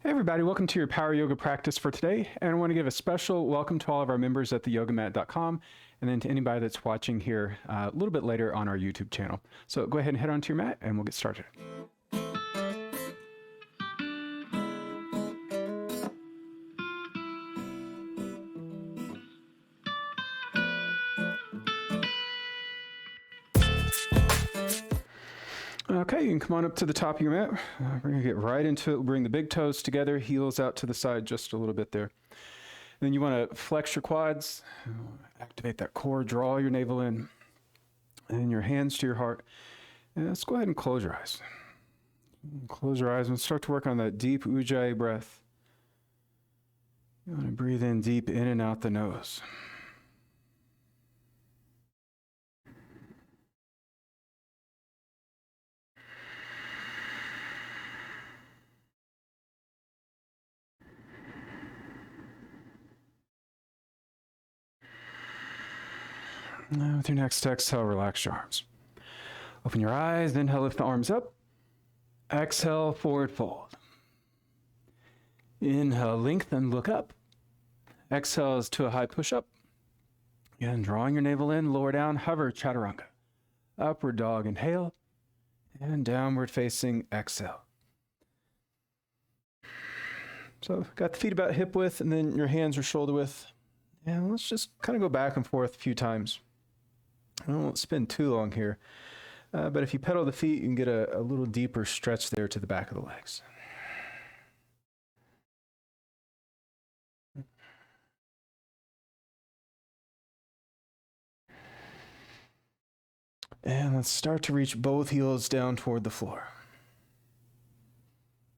Hey everybody, welcome to your power yoga practice for today. And I want to give a special welcome to all of our members at theyogamat.com and then to anybody that's watching here a little bit later on our YouTube channel. So go ahead and head onto your mat and we'll get started. Okay, you can come on up to the top of your mat. We're going to get right into it. We'll bring the big toes together, heels out to the side just a little bit there. Then you want to flex your quads, activate that core, draw your navel in, and your hands to your heart. And let's go ahead and close your eyes. Close your eyes and start to work on that deep ujjayi breath. You want to breathe in deep in and out the nose. Now with your next exhale, relax your arms. Open your eyes, inhale, lift the arms up. Exhale, forward fold. Inhale, lengthen, look up. Exhale is to a high push-up. Again, drawing your navel in, lower down, hover, chaturanga. Upward dog, inhale, and downward facing, exhale. So got the feet about hip width, and then your hands are shoulder width. And let's just kind of go back and forth a few times. I won't spend too long here, but if you pedal the feet, you can get a little deeper stretch there to the back of the legs. And let's start to reach both heels down toward the floor.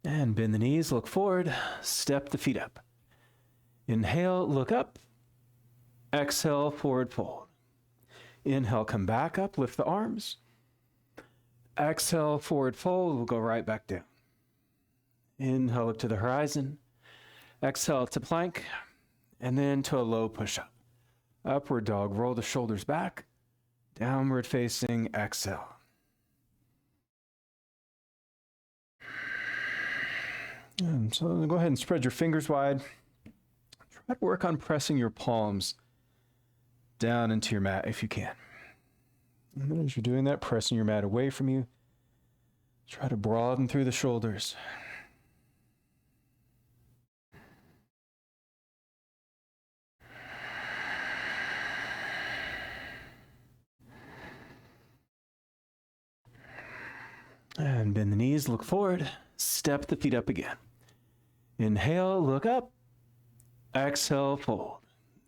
And bend the knees, look forward, step the feet up. Inhale, look up. Exhale, forward fold. Inhale, come back up, lift the arms. Exhale, forward fold, we'll go right back down. Inhale up to the horizon. Exhale to plank, and then to a low push-up. Upward dog, roll the shoulders back. Downward facing, exhale. And so go ahead and spread your fingers wide. Try to work on pressing your palms down into your mat if you can. And then as you're doing that, pressing your mat away from you, try to broaden through the shoulders. And bend the knees, look forward, step the feet up again. Inhale, look up. Exhale, fold.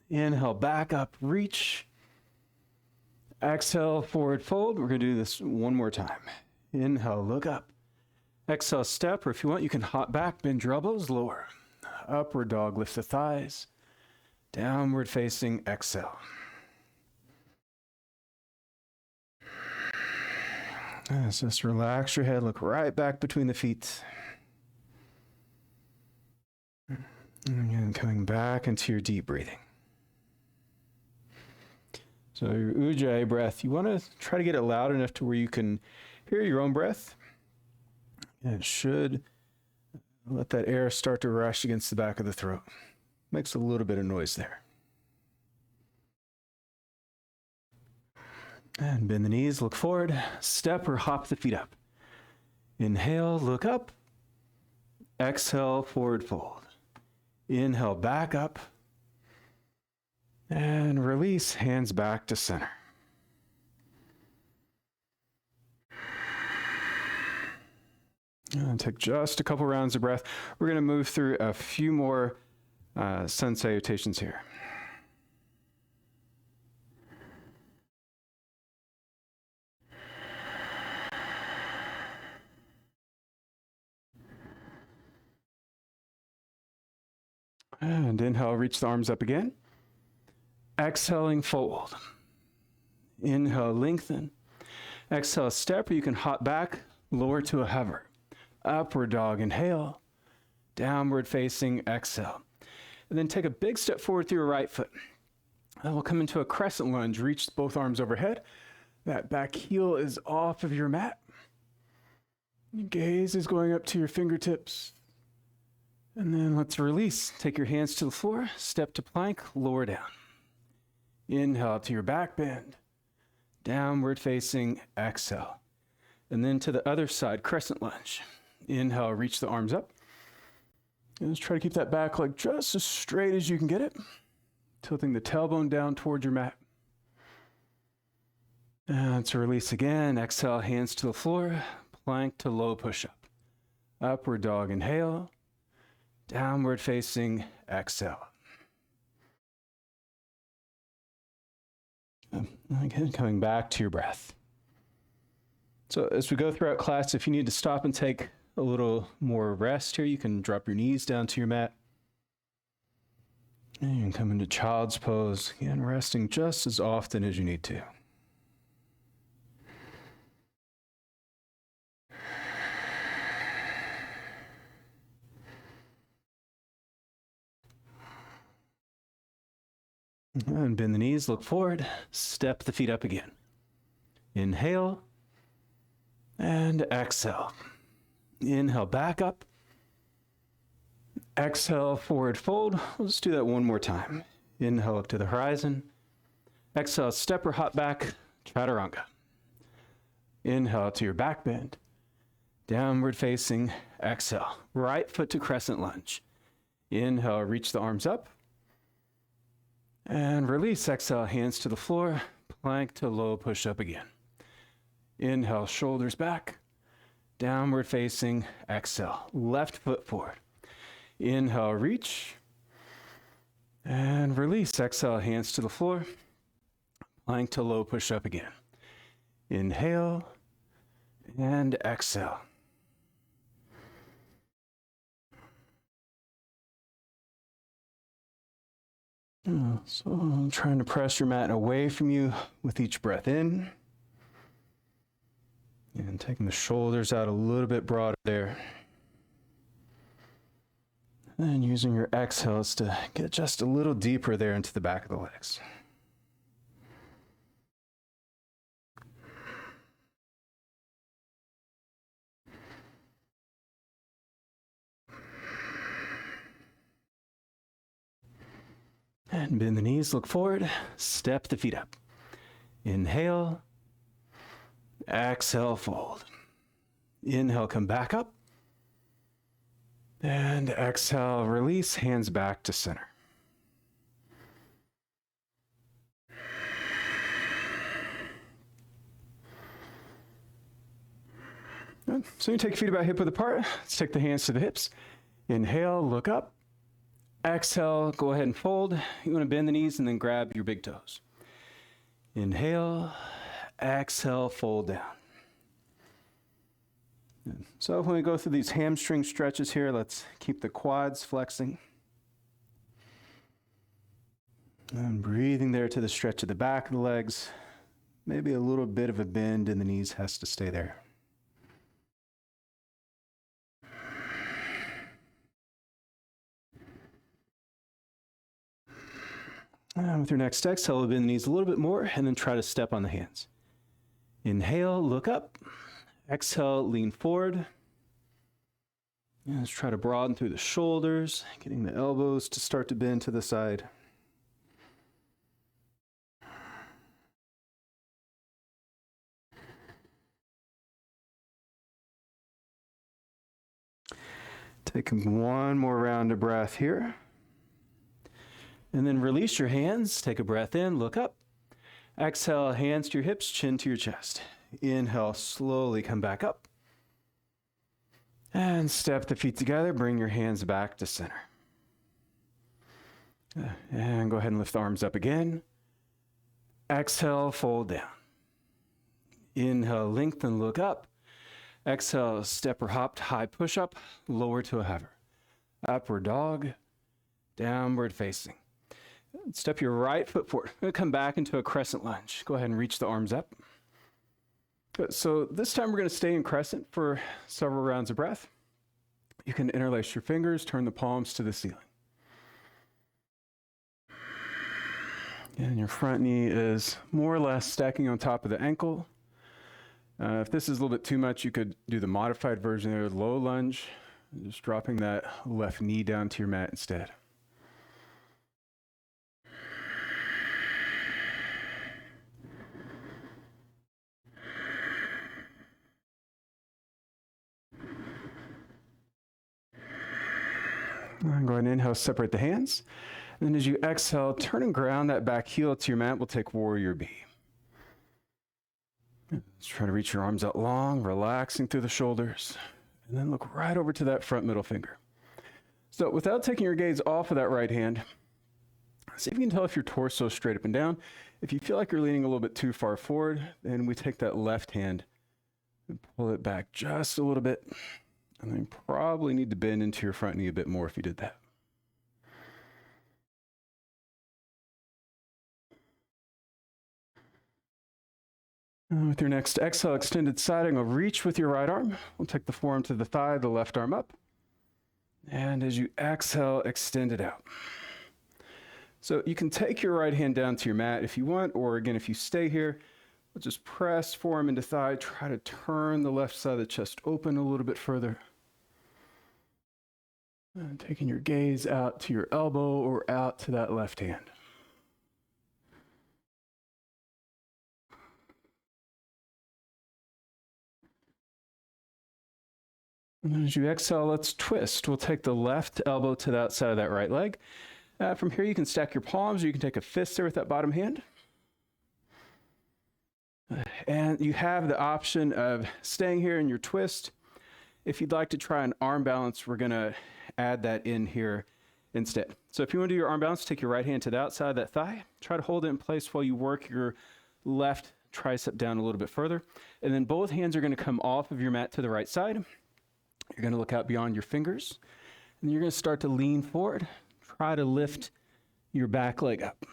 Inhale, back up, reach. Exhale, forward fold. We're going to do this one more time. Inhale, look up. Exhale, step, or if you want, you can hop back, bend your elbows, lower. Upward dog, lift the thighs. Downward facing, exhale. So just relax your head, look right back between the feet. And again, coming back into your deep breathing. So your ujjayi breath, you want to try to get it loud enough to where you can hear your own breath. And it should let that air start to rush against the back of the throat. Makes a little bit of noise there. And bend the knees, look forward, step or hop the feet up. Inhale, look up. Exhale, forward fold. Inhale, back up. And release, hands back to center. And take just a couple rounds of breath. We're going to move through a few more sun salutations here. And inhale, reach the arms up again. Exhaling, fold. Inhale, lengthen. Exhale, step, or you can hop back, lower to a hover. Upward dog, inhale. Downward facing, exhale. And then take a big step forward through your right foot. And we'll come into a crescent lunge. Reach both arms overhead. That back heel is off of your mat. Your gaze is going up to your fingertips. And then let's release. Take your hands to the floor, step to plank, lower down. Inhale to your back bend, downward facing, exhale. And then to the other side, crescent lunge. Inhale, reach the arms up. And just try to keep that back leg just as straight as you can get it. Tilting the tailbone down towards your mat. And to release again, exhale, hands to the floor, plank to low push-up. Upward dog, inhale. Downward facing, exhale. Again, coming back to your breath. So as we go throughout class, if you need to stop and take a little more rest here, you can drop your knees down to your mat. And you can come into child's pose, again, resting just as often as you need to. And bend the knees, look forward, step the feet up again. Inhale and exhale. Inhale, back up. Exhale, forward fold. Let's do that one more time. Inhale up to the horizon. Exhale, step or hop back, chaturanga. Inhale to your back bend. Downward facing, exhale. Right foot to crescent lunge. Inhale, reach the arms up. And release, exhale, hands to the floor, plank to low push up again. Inhale, shoulders back, downward facing, exhale, left foot forward. Inhale, reach, and release, exhale, hands to the floor, plank to low push up again. Inhale, and exhale. So I'm trying to press your mat away from you with each breath in. And taking the shoulders out a little bit broader there. And using your exhales to get just a little deeper there into the back of the legs. And bend the knees, look forward, step the feet up. Inhale, exhale, fold. Inhale, come back up. And exhale, release, hands back to center. Good. So you take your feet about hip width apart. Let's take the hands to the hips. Inhale, look up. Exhale, go ahead and fold. You want to bend the knees and then grab your big toes. Inhale, exhale, fold down. Good. So when we go through these hamstring stretches here, let's keep the quads flexing. And breathing there to the stretch of the back of the legs. Maybe a little bit of a bend in the knees has to stay there. And with your next exhale, bend the knees a little bit more and then try to step on the hands. Inhale, look up. Exhale, lean forward. And let's try to broaden through the shoulders, getting the elbows to start to bend to the side. Taking one more round of breath here. And then release your hands. Take a breath in, look up. Exhale, hands to your hips, chin to your chest. Inhale, slowly come back up. And step the feet together, bring your hands back to center. And go ahead and lift the arms up again. Exhale, fold down. Inhale, lengthen, look up. Exhale, step or hop to high push-up, lower to a hover. Upward dog, downward facing. Step your right foot forward. We're going to come back into a crescent lunge. Go ahead and reach the arms up. Good. So this time we're going to stay in crescent for several rounds of breath. You can interlace your fingers, turn the palms to the ceiling. And your front knee is more or less stacking on top of the ankle. If this is a little bit too much, you could do the modified version there, low lunge. Just dropping that left knee down to your mat instead. And go ahead and inhale, separate the hands. And then as you exhale, turn and ground that back heel to your mat. We'll take Warrior B. Let's try to reach your arms out long, relaxing through the shoulders. And then look right over to that front middle finger. So without taking your gaze off of that right hand, see if you can tell if your torso is straight up and down. If you feel like you're leaning a little bit too far forward, then we take that left hand and pull it back just a little bit. And then probably need to bend into your front knee a bit more if you did that. With your next exhale, extended side angle, reach with your right arm. We'll take the forearm to the thigh, the left arm up. And as you exhale, extend it out. So you can take your right hand down to your mat if you want, or again, if you stay here, we'll just press forearm into thigh, try to turn the left side of the chest open a little bit further. And taking your gaze out to your elbow or out to that left hand. And then as you exhale, let's twist. We'll take the left elbow to the outside of that right leg. From here, you can stack your palms, or you can take a fist there with that bottom hand. And you have the option of staying here in your twist. If you'd like to try an arm balance, we're going to add that in here instead. So if you want to do your arm balance, take your right hand to the outside of that thigh. Try to hold it in place while you work your left tricep down a little bit further. And then both hands are going to come off of your mat to the right side. You're going to look out beyond your fingers. And you're going to start to lean forward. Try to lift your back leg up.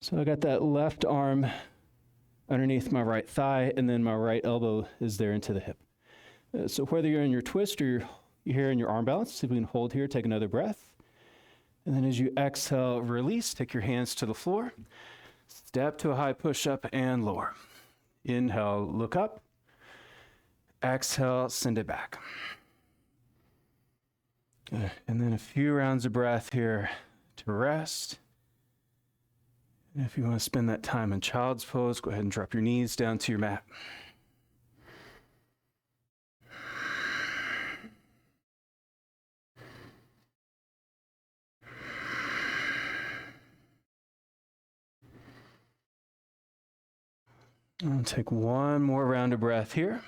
So I got that left arm underneath my right thigh, and then my right elbow is there into the hip. So whether you're in your twist or you're here in your arm balance, see if we can hold here, take another breath. And then as you exhale, release, take your hands to the floor. Step to a high push-up and lower. Inhale, look up. Exhale, send it back. Good. And then a few rounds of breath here to rest. And if you want to spend that time in child's pose, go ahead and drop your knees down to your mat. I'll take one more round of breath here.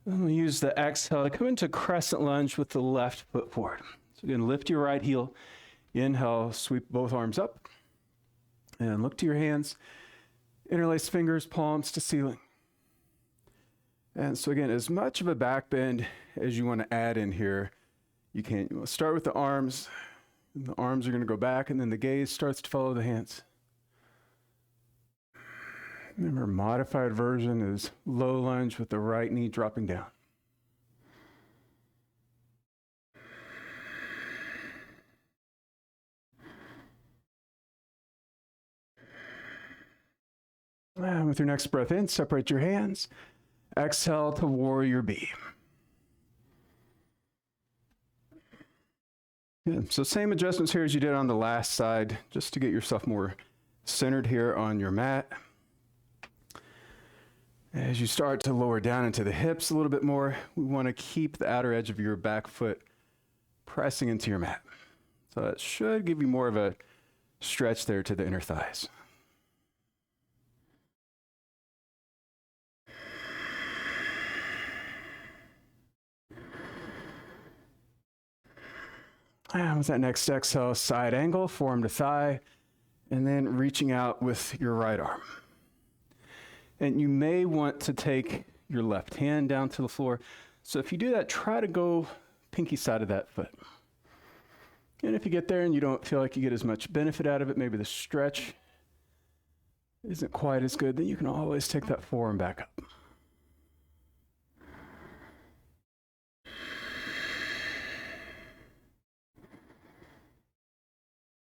And we'll use the exhale to come into crescent lunge with the left foot forward. So again, lift your right heel. Inhale, sweep both arms up. And look to your hands. Interlace fingers, palms to ceiling. And so again, as much of a back bend as you want to add in here, you can. You want to start with the arms. And the arms are going to go back, and then the gaze starts to follow the hands. Remember, modified version is low lunge with the right knee dropping down. And with your next breath in, separate your hands. Exhale to Warrior B. Good. So same adjustments here as you did on the last side, just to get yourself more centered here on your mat. As you start to lower down into the hips a little bit more, we want to keep the outer edge of your back foot pressing into your mat. So that should give you more of a stretch there to the inner thighs. And with that next exhale, side angle, forearm to thigh, and then reaching out with your right arm. And you may want to take your left hand down to the floor. So if you do that, try to go pinky side of that foot. And if you get there and you don't feel like you get as much benefit out of it, maybe the stretch isn't quite as good, then you can always take that forearm back up.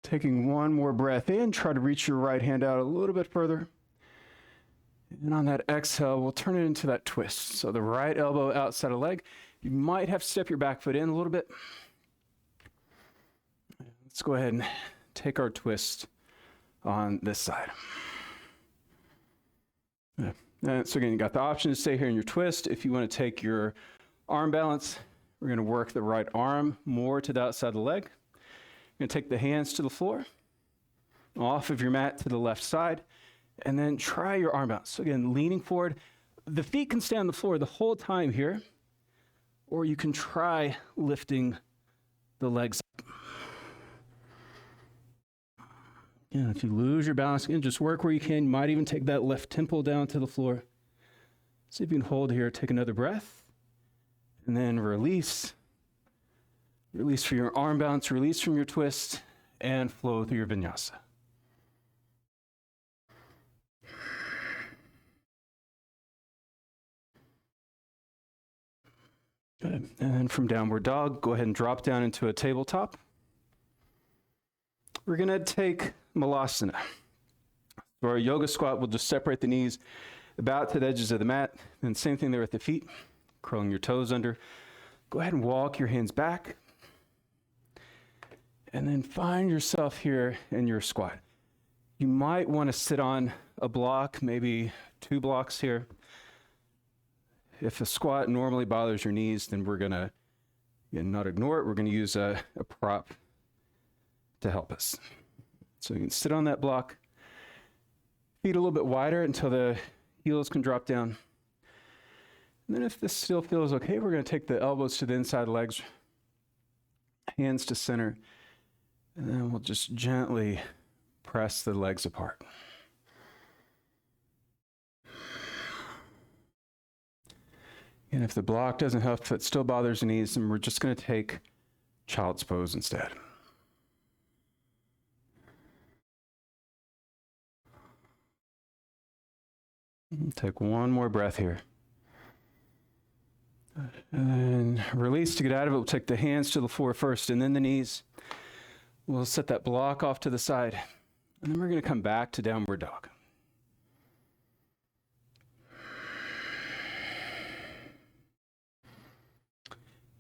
Taking one more breath in, try to reach your right hand out a little bit further. And on that exhale, we'll turn it into that twist. So the right elbow outside of leg. You might have to step your back foot in a little bit. Let's go ahead and take our twist on this side. So again, you got the option to stay here in your twist. If you want to take your arm balance, we're going to work the right arm more to the outside of the leg. You're going to take the hands to the floor, off of your mat to the left side, and then try your arm balance. So again, leaning forward. The feet can stay on the floor the whole time here, or you can try lifting the legs up. And if you lose your balance, again, just work where you can. You might even take that left temple down to the floor. See if you can hold here. Take another breath. And then release. Release for your arm balance, release from your twist, and flow through your vinyasa. Good. And then from downward dog, go ahead and drop down into a tabletop. We're going to take Malasana. For our yoga squat, we'll just separate the knees about to the edges of the mat. And same thing there with the feet, curling your toes under. Go ahead and walk your hands back. And then find yourself here in your squat. You might want to sit on a block, maybe 2 blocks here. If a squat normally bothers your knees, then we're going to not ignore it. We're going to use a prop to help us. So you can sit on that block, feet a little bit wider until the heels can drop down. And then if this still feels okay, we're going to take the elbows to the inside legs, hands to center, and then we'll just gently press the legs apart. And if the block doesn't help, if it still bothers the knees, then we're just going to take child's pose instead. Take one more breath here. And then release to get out of it. We'll take the hands to the floor first and then the knees. We'll set that block off to the side. And then we're going to come back to downward dog.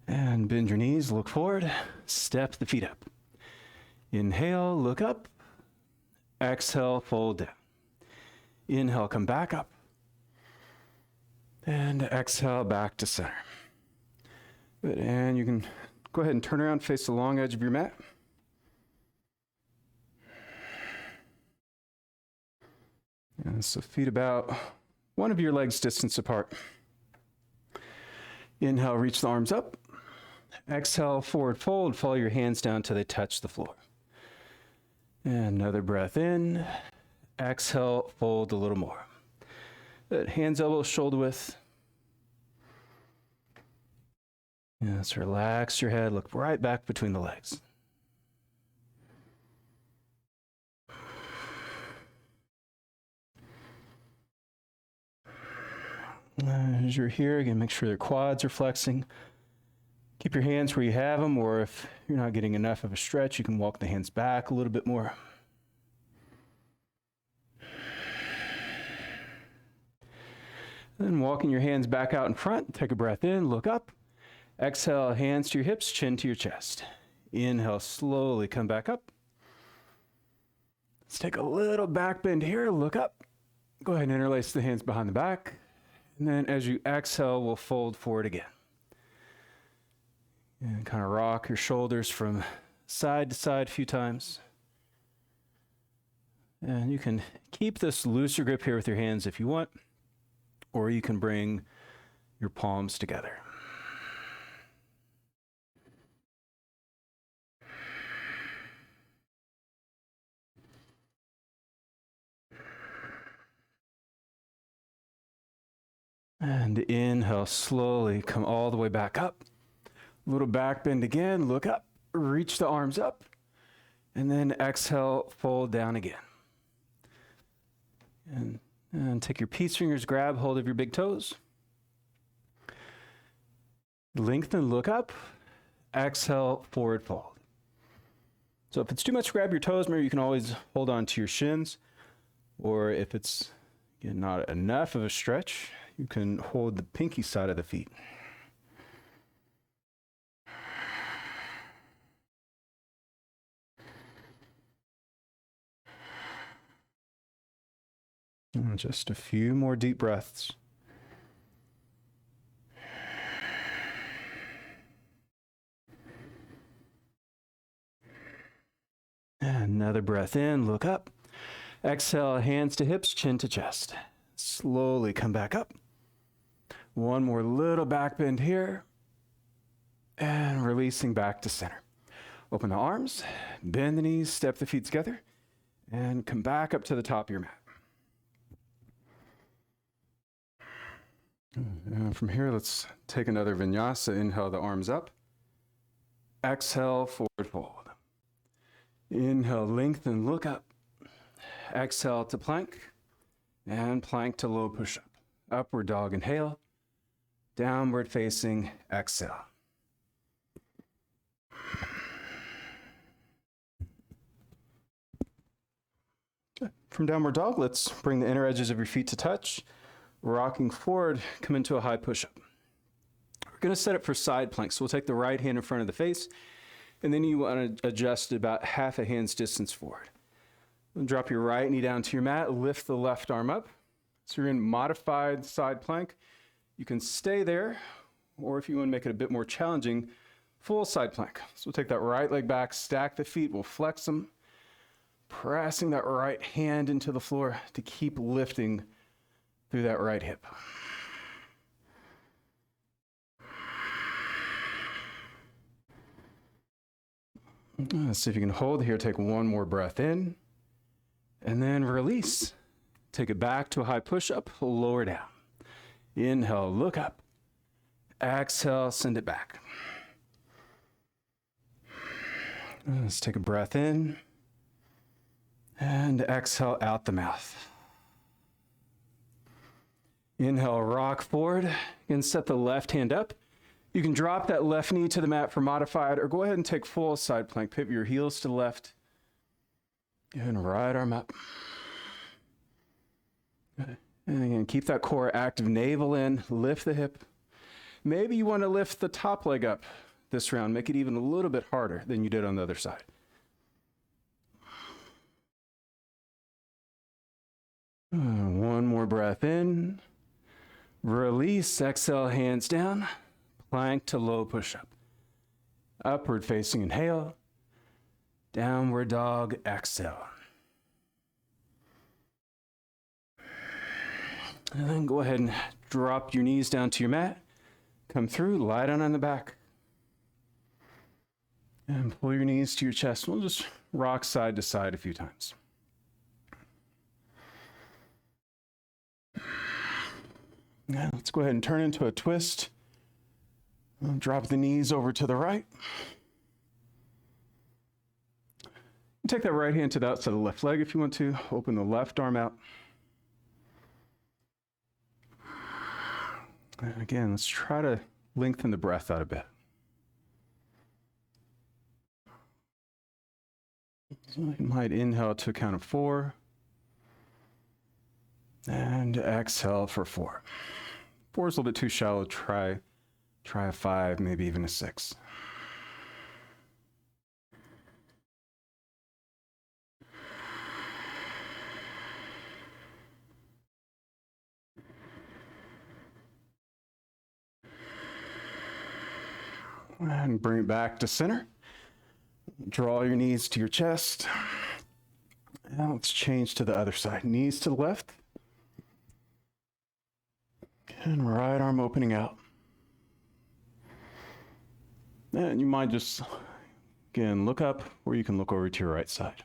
And bend your knees, look forward, step the feet up. Inhale, look up. Exhale, fold down. Inhale, come back up. And exhale, back to center. Good, and you can go ahead and turn around, face the long edge of your mat. And so feet about one of your legs distance apart. Inhale, reach the arms up. Exhale, forward fold, follow your hands down till they touch the floor. And another breath in. Exhale, fold a little more. Good. Hands, elbows, shoulder width. Yes, relax your head, look right back between the legs. As you're here, again, make sure your quads are flexing. Keep your hands where you have them, or if you're not getting enough of a stretch, you can walk the hands back a little bit more. Then walking your hands back out in front, take a breath in, look up. Exhale, hands to your hips, chin to your chest. Inhale, slowly come back up. Let's take a little back bend here, look up. Go ahead and interlace the hands behind the back. And then as you exhale, we'll fold forward again. And kind of rock your shoulders from side to side a few times. And you can keep this looser grip here with your hands if you want, or you can bring your palms together. And inhale, slowly come all the way back up. Little back bend again, look up, reach the arms up, and then exhale, fold down again. And take your peace fingers, grab hold of your big toes. Lengthen, look up, exhale, forward fold. So if it's too much to grab your toes, maybe you can always hold on to your shins, or if it's Again, not enough of a stretch. You can hold the pinky side of the feet. And just a few more deep breaths. Another breath in, look up. Exhale, hands to hips, chin to chest. Slowly come back up. One more little back bend here. And releasing back to center. Open the arms, bend the knees, step the feet together, and come back up to the top of your mat. And from here, let's take another vinyasa. Inhale the arms up. Exhale, forward fold. Inhale, lengthen, look up. Exhale to plank, and plank to low push-up. Upward dog, inhale. Downward facing, exhale. From downward dog, let's bring the inner edges of your feet to touch. Rocking forward, come into a high push-up. We're going to set it for side plank. So we'll take the right hand in front of the face, and then you want to adjust about half a hand's distance forward. Drop your right knee down to your mat, lift the left arm up. So you're in modified side plank. You can stay there, or if you want to make it a bit more challenging, full side plank. So we'll take that right leg back, stack the feet, we'll flex them, pressing that right hand into the floor to keep lifting through that right hip. Let's see if you can hold here. Take one more breath in, and then release. Take it back to a high push-up, lower down. Inhale, look up. Exhale, send it back. Let's take a breath in, and exhale out the mouth. Inhale, rock forward. Again, set the left hand up. You can drop that left knee to the mat for modified, or go ahead and take full side plank. Pivot your heels to the left. And right arm up. Good. And again, keep that core active, navel in, lift the hip. Maybe you want to lift the top leg up this round. Make it even a little bit harder than you did on the other side. One more breath in. Release, exhale, hands down. Plank to low push-up. Upward facing, inhale. Downward dog, exhale. And then go ahead and drop your knees down to your mat. Come through, lie down on the back. And pull your knees to your chest. We'll just rock side to side a few times. Now let's go ahead and turn into a twist. Drop the knees over to the right. Take that right hand to the outside of the left leg if you want to. Open the left arm out. And again, let's try to lengthen the breath out a bit. So you might inhale to a count of 4. And exhale for 4. 4 is a little bit too shallow. Try a 5, maybe even a 6. And bring it back to center. Draw your knees to your chest. Now let's change to the other side. Knees to the left. And right arm opening out. And you might just, again, look up, or you can look over to your right side.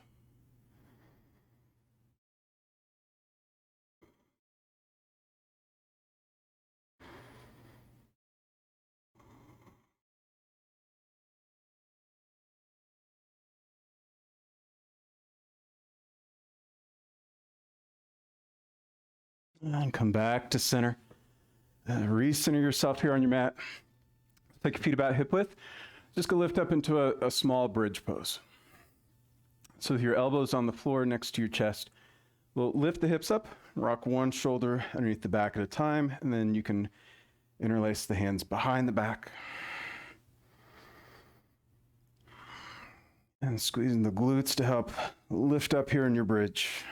And come back to center. Recenter yourself here on your mat. Take your feet about hip width. Just go lift up into a small bridge pose. So with your elbows on the floor next to your chest, We'll lift the hips up, rock one shoulder underneath the back at a time, and then you can interlace the hands behind the back. And squeezing the glutes to help lift up here in your bridge.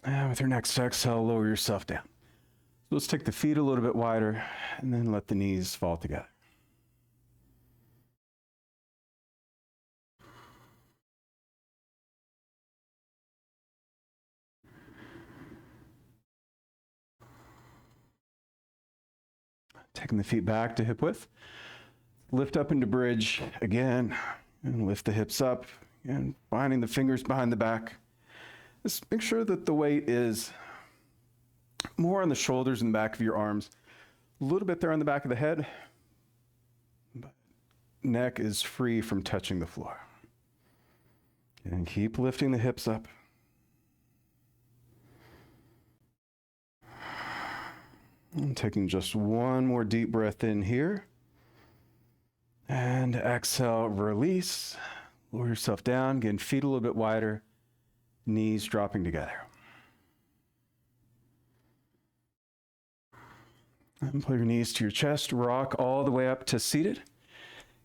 And with your next exhale, lower yourself down. So let's take the feet a little bit wider and then let the knees fall together. Taking the feet back to hip width. Lift up into bridge again and lift the hips up and binding the fingers behind the back. Just make sure that the weight is more on the shoulders and the back of your arms. A little bit there on the back of the head, but neck is free from touching the floor. And keep lifting the hips up. And taking just one more deep breath in here. And exhale, release. Lower yourself down. Again, feet a little bit wider. Knees dropping together. And pull your knees to your chest. Rock all the way up to seated.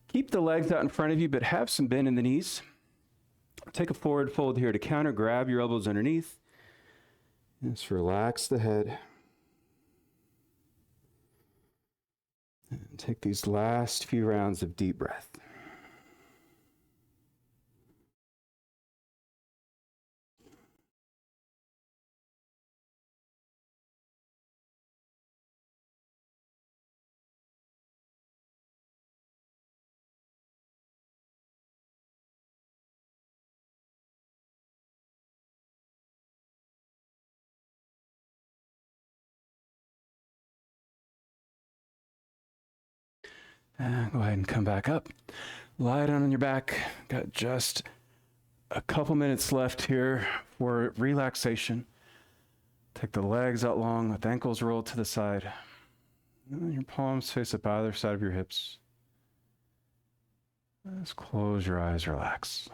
Keep the legs out in front of you, but have some bend in the knees. Take a forward fold here to counter. Grab your elbows underneath. Just relax the head. And take these last few rounds of deep breath. And go ahead and come back up. Lie down on your back. Got just a couple minutes left here for relaxation. Take the legs out long, let the ankles roll to the side. And your palms face up either side of your hips. Just close your eyes, relax.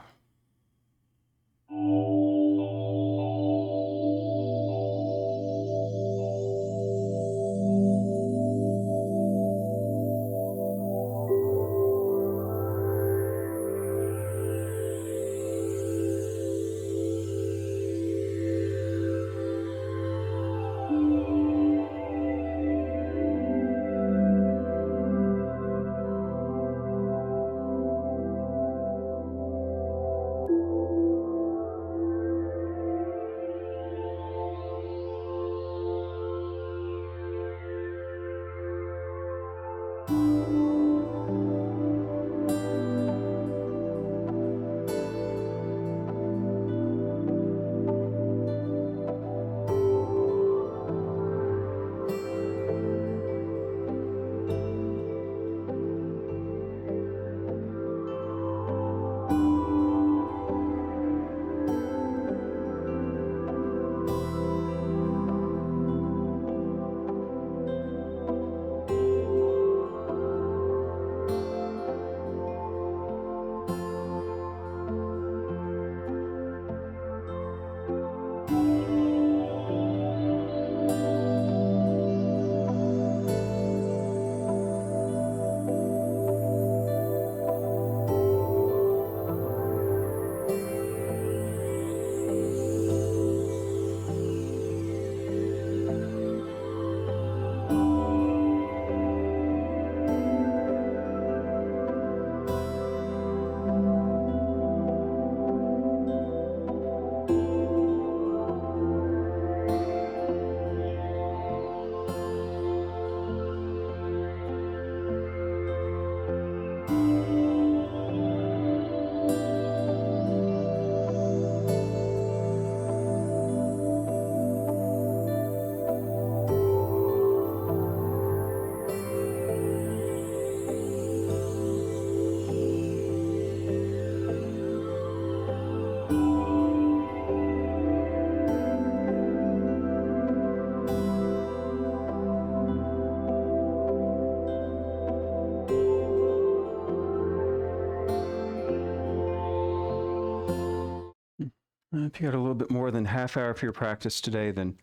If you got a little bit more than half hour for your practice today, then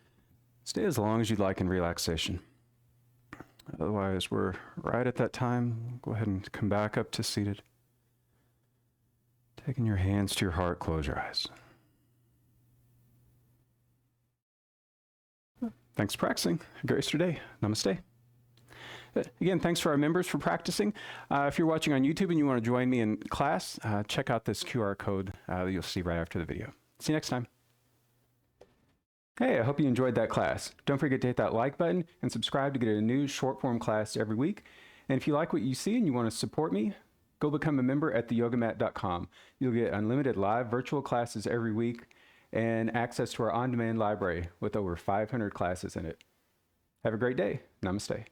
stay as long as you'd like in relaxation. Otherwise, we're right at that time. Go ahead and come back up to seated. Taking your hands to your heart, close your eyes. Thanks for practicing. Have a great rest of your day. Namaste. Again, thanks for our members for practicing. If you're watching on YouTube and you want to join me in class, check out this QR code that you'll see right after the video. See you next time. Hey, I hope you enjoyed that class. Don't forget to hit that like button and subscribe to get a new short form class every week. And if you like what you see and you want to support me, go become a member at theyogamat.com. You'll get unlimited live virtual classes every week and access to our on-demand library with over 500 classes in it. Have a great day. Namaste.